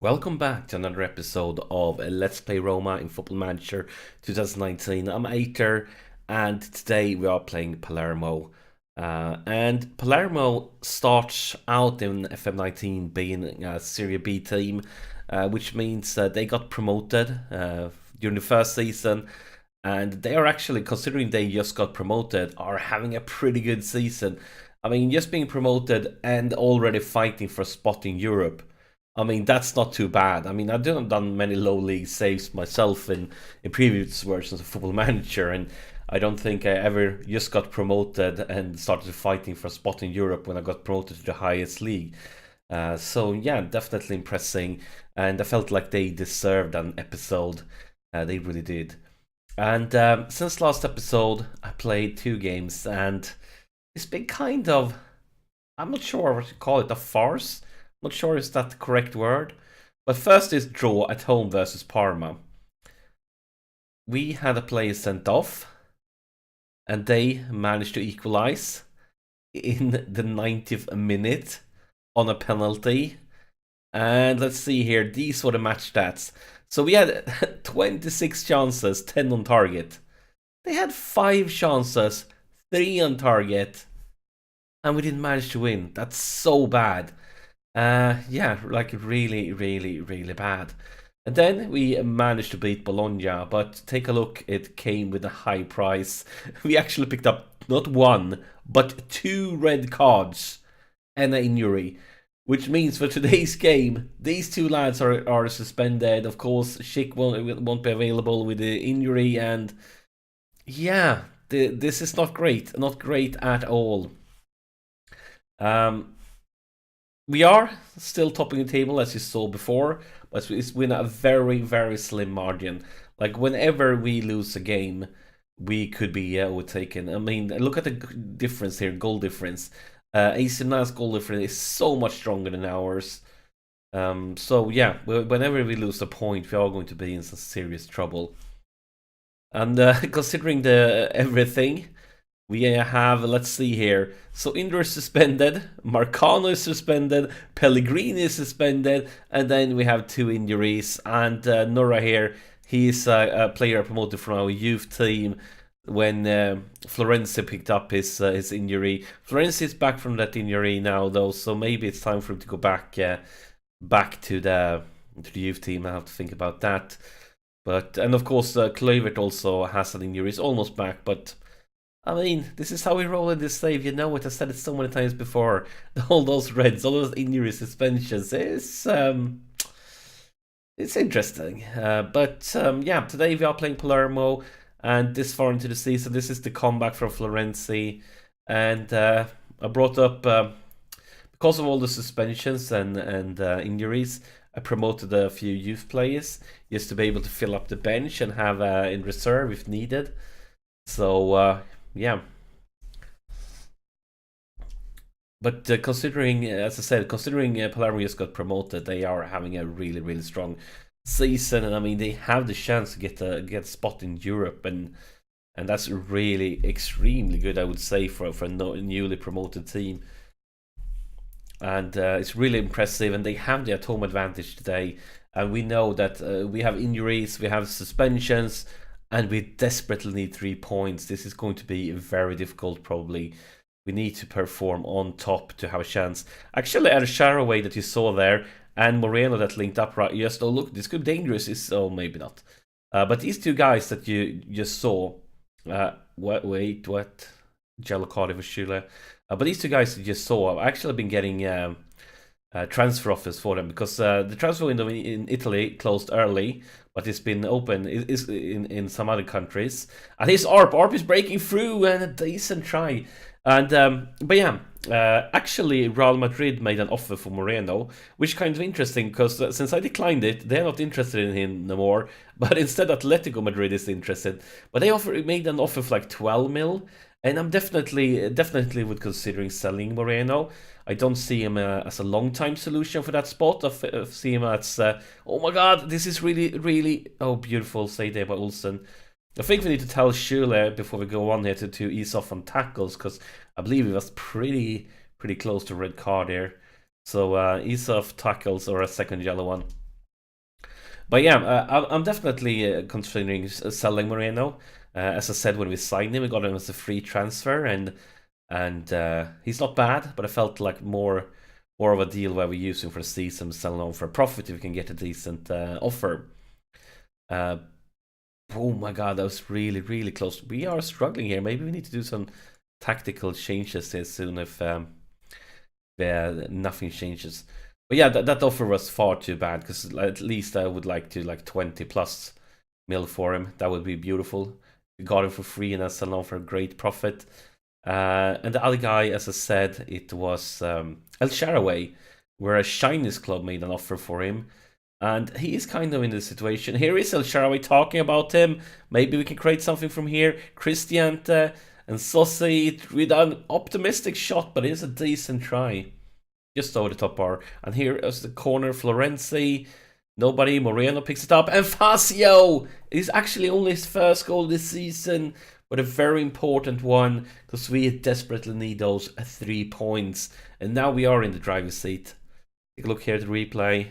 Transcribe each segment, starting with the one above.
Welcome back to another episode of Let's Play Roma in Football Manager 2019. I'm Ater, and today we are playing Palermo. And Palermo starts out in FM19 being a Serie B team, which means they got promoted during the first season. And they are actually, considering they just got promoted, are having a pretty good season. I mean, just being promoted and already fighting for a spot in Europe. I mean, that's not too bad. I mean, I've done many low league saves myself in previous versions of Football Manager, and I don't think I ever just got promoted and started fighting for a spot in Europe when I got promoted to the highest league. So yeah, definitely impressing, and I felt like they deserved an episode. They really did. And since last episode, I played 2 games, and it's been kind of, I'm not sure what to call it, a farce. Not sure is that the correct word. But first is draw at home versus Parma. We had a player sent off, and they managed to equalize in the 90th minute on a penalty. And let's see here, these were the match stats. So we had 26 chances, 10 on target. They had 5 chances, 3 on target, and we didn't manage to win. That's so bad. Yeah, like really, really, really bad. And then we managed to beat Bologna, but take a look, it came with a high price. We actually picked up not 1, but 2 red cards and an injury. Which means for today's game, these 2 lads are suspended. Of course, Schick won't be available with the injury, and yeah, this is not great. Not great at all. We are still topping the table, as you saw before, but it's win a very, very slim margin. Like, whenever we lose a game, we could be overtaken. I mean, look at the difference here, goal difference. AC Milan's goal difference is so much stronger than ours. So yeah, whenever we lose a point, we are going to be in some serious trouble. And considering the everything, we have, let's see here. So Indra is suspended, Marcano is suspended, Pellegrini is suspended, and then we have 2 injuries. And Nora here, he's a player promoted from our youth team when Florenzi picked up his injury. Florenzi is back from that injury now, though, so maybe it's time for him to go back to the youth team. I have to think about that. But and of course, Kluivert also has an injury. He's almost back, but I mean, this is how we roll in this save. You know it. I've said it so many times before. All those reds, all those injury suspensions. It's interesting. But yeah, today we are playing Palermo, and this far into the season, this is the comeback from Florenzi. And I brought up, because of all the suspensions and injuries, I promoted a few youth players just to be able to fill up the bench and have in reserve if needed. So yeah. But considering, as I said, considering Palermo just got promoted, they are having a really, really strong season, and I mean they have the chance to get a spot in Europe, and that's really extremely good, I would say, for a newly promoted team. And it's really impressive, and they have the at-home advantage today. And we know that we have injuries, we have suspensions, and we desperately need 3 points. This is going to be very difficult, probably. We need to perform on top to have a chance. Actually, El Sharaway that you saw there, and Moreno that linked up right. Yes, oh look, this could be dangerous. Oh, maybe not. But these 2 guys that you just saw. Wait, what? Giallorossi for Schüler. But these 2 guys that you just saw, I've actually been getting transfer offers for them, because the transfer window in Italy closed early, but it's been open is in some other countries. And here's Arp is breaking through, and a decent try. And but yeah, actually Real Madrid made an offer for Moreno, which is kind of interesting, because since I declined it, they're not interested in him no more. But instead, Atletico Madrid is interested. But they made an offer for like 12 mil. And I'm definitely would considering selling Moreno. I don't see him as a long-time solution for that spot. I see him as, oh my god, this is really, really, oh, beautiful save there by Olsen. I think we need to tell Schürrle before we go on here to ease off on tackles, because I believe he was pretty close to red card here. So ease off tackles or a second yellow one. But yeah, I'm definitely considering selling Moreno. As I said, when we signed him, we got him as a free transfer, and he's not bad. But I felt like more of a deal where we use him for a season, selling him for a profit if we can get a decent offer. Uh, oh my god, that was really close. We are struggling here. Maybe we need to do some tactical changes here soon if nothing changes. But yeah, that offer was far too bad, because at least I would like to like 20 plus mil for him. That would be beautiful. We got him for free and I sell him for a great profit. And the other guy, as I said, it was El Shaarawy, where a Chinese club made an offer for him. And he is kind of in the situation. Here is El Shaarawy talking about him. Maybe we can create something from here. Cristiante and Sossi with an optimistic shot, but it is a decent try. Just over the top bar. And here is the corner, Florenzi. Nobody, Moreno picks it up. And Fazio is actually only his first goal this season, but a very important one, because we desperately need those 3 points. And now we are in the driver's seat. Take a look here at the replay.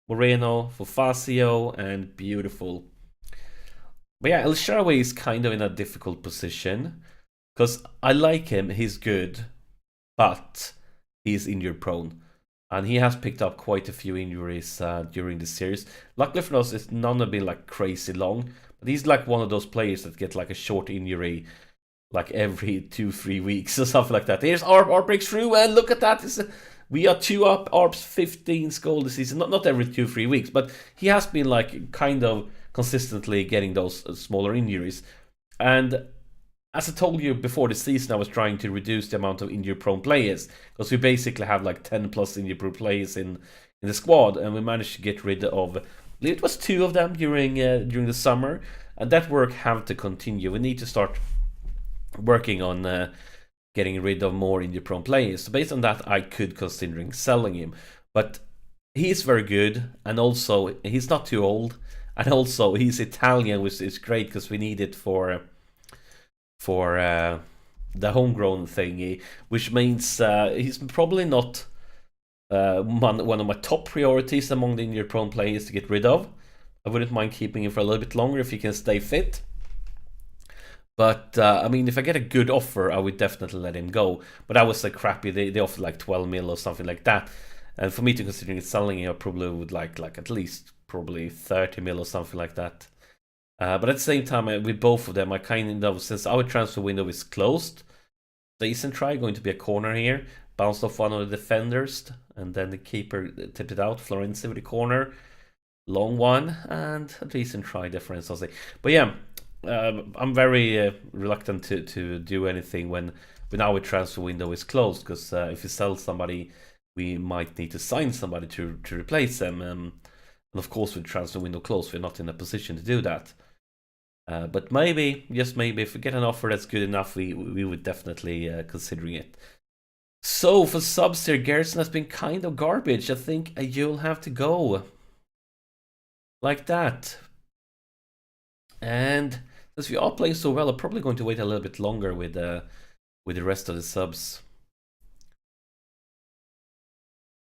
Moreno for Fazio, and beautiful. But yeah, El Shaarawy is kind of in a difficult position, because I like him, he's good, but he's injury prone. And he has picked up quite a few injuries during the series. Luckily for us, none have been like crazy long, but he's like one of those players that get like a short injury like every 2-3 weeks or something like that. Here's Arp breaks through, and look at that. We are 2 up. Arp's 15th goal this season. Not every 2-3 weeks, but he has been like kind of consistently getting those smaller injuries. And as I told you before the season, I was trying to reduce the amount of injury-prone players, because we basically have like 10 plus injury-prone players in the squad, and we managed to get rid of, I believe it was 2 of them during the summer, and that work have to continue. We need to start working on getting rid of more injury-prone players. So based on that, I could considering selling him, but he's very good, and also he's not too old, and also he's Italian, which is great because we need it for the homegrown thingy, which means he's probably not one of my top priorities among the injury-prone players to get rid of. I wouldn't mind keeping him for a little bit longer if he can stay fit. But, I mean, if I get a good offer, I would definitely let him go. But that was like crappy. They offered like 12 mil or something like that. And for me to consider selling him, I probably would like at least probably 30 mil or something like that. But at the same time, with both of them, I kind of, since our transfer window is closed, decent try, going to be a corner here. Bounced off one of the defenders, and then the keeper tipped it out. Florenzi with the corner. Long one, and a decent try there for Sossi. But yeah, I'm very reluctant to do anything when our transfer window is closed, because if you sell somebody, we might need to sign somebody to replace them. And of course, with transfer window closed, we're not in a position to do that. But maybe, just maybe, if we get an offer that's good enough, we would definitely considering it. So for subs here, Gerson has been kind of garbage. I think you'll have to go like that. And since we are playing so well, I'm probably going to wait a little bit longer with the rest of the subs.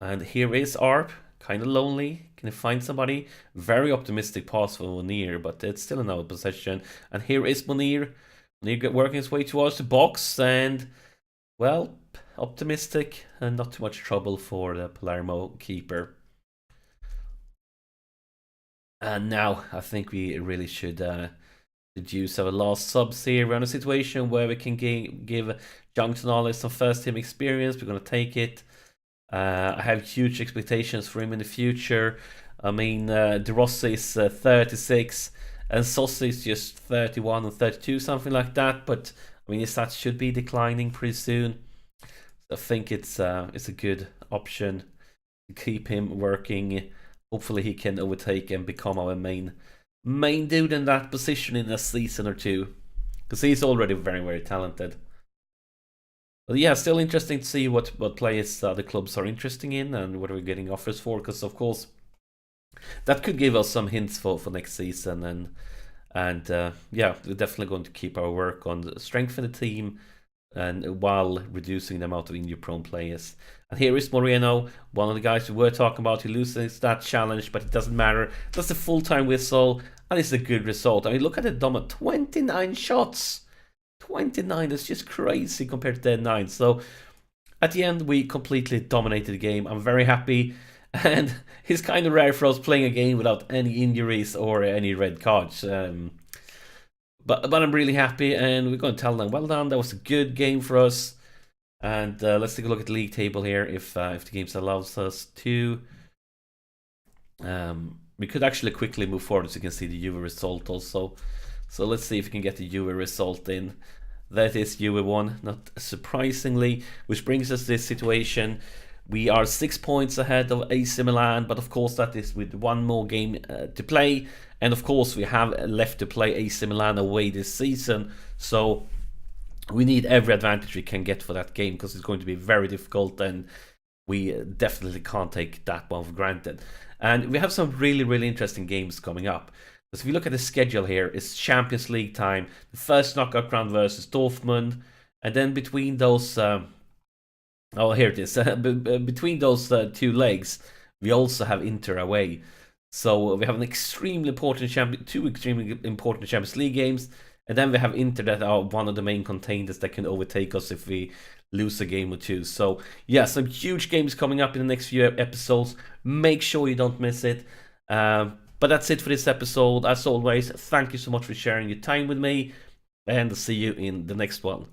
And here is Arp, kind of lonely. Can you find somebody? Very optimistic pass for Munir, but it's still in our possession. And here is Munir. Munir working his way towards the box, and well, optimistic and not too much trouble for the Palermo keeper. And now I think we really should use our last subs here. We're in a situation where we can give Young Tonali some first team experience. We're going to take it. I have huge expectations for him in the future. I mean, De Rossi is 36 and Sossi is just 31 and 32, something like that. But I mean, his stats should be declining pretty soon. So I think it's a good option to keep him working. Hopefully he can overtake and become our main dude in that position in a season or two, because he's already very talented. But yeah, still interesting to see what players the clubs are interested in and what we're getting offers for, because of course that could give us some hints for next season. And yeah, we're definitely going to keep our work on strengthen the team and while reducing the amount of injury-prone players. And here is Moreno, one of the guys we were talking about. He loses that challenge, but it doesn't matter. That's a full-time whistle, and it's a good result. I mean, look at the Doma, 29 shots. 29, that's just crazy compared to their 9. So at the end, we completely dominated the game. I'm very happy. And it's kind of rare for us playing a game without any injuries or any red cards. But I'm really happy, and we're going to tell them, well done, that was a good game for us. And let's take a look at the league table here, if the game allows us to. We could actually quickly move forward so you can see the Juve result also. So let's see if we can get the Juve result in. That is Juve 1, not surprisingly, which brings us this situation. We are 6 points ahead of AC Milan, but of course that is with one more game to play. And of course we have left to play AC Milan away this season. So we need every advantage we can get for that game, because it's going to be very difficult, and we definitely can't take that one for granted. And we have some really interesting games coming up. Because if you look at the schedule here, it's Champions League time. The first knockout round versus Dortmund. And then between those... oh, here it is. Between those two legs, we also have Inter away. So we have an extremely important two extremely important Champions League games. And then we have Inter that are one of the main contenders that can overtake us if we lose a game or two. So yeah, some huge games coming up in the next few episodes. Make sure you don't miss it. But that's it for this episode. As always, thank you so much for sharing your time with me, and I'll see you in the next one.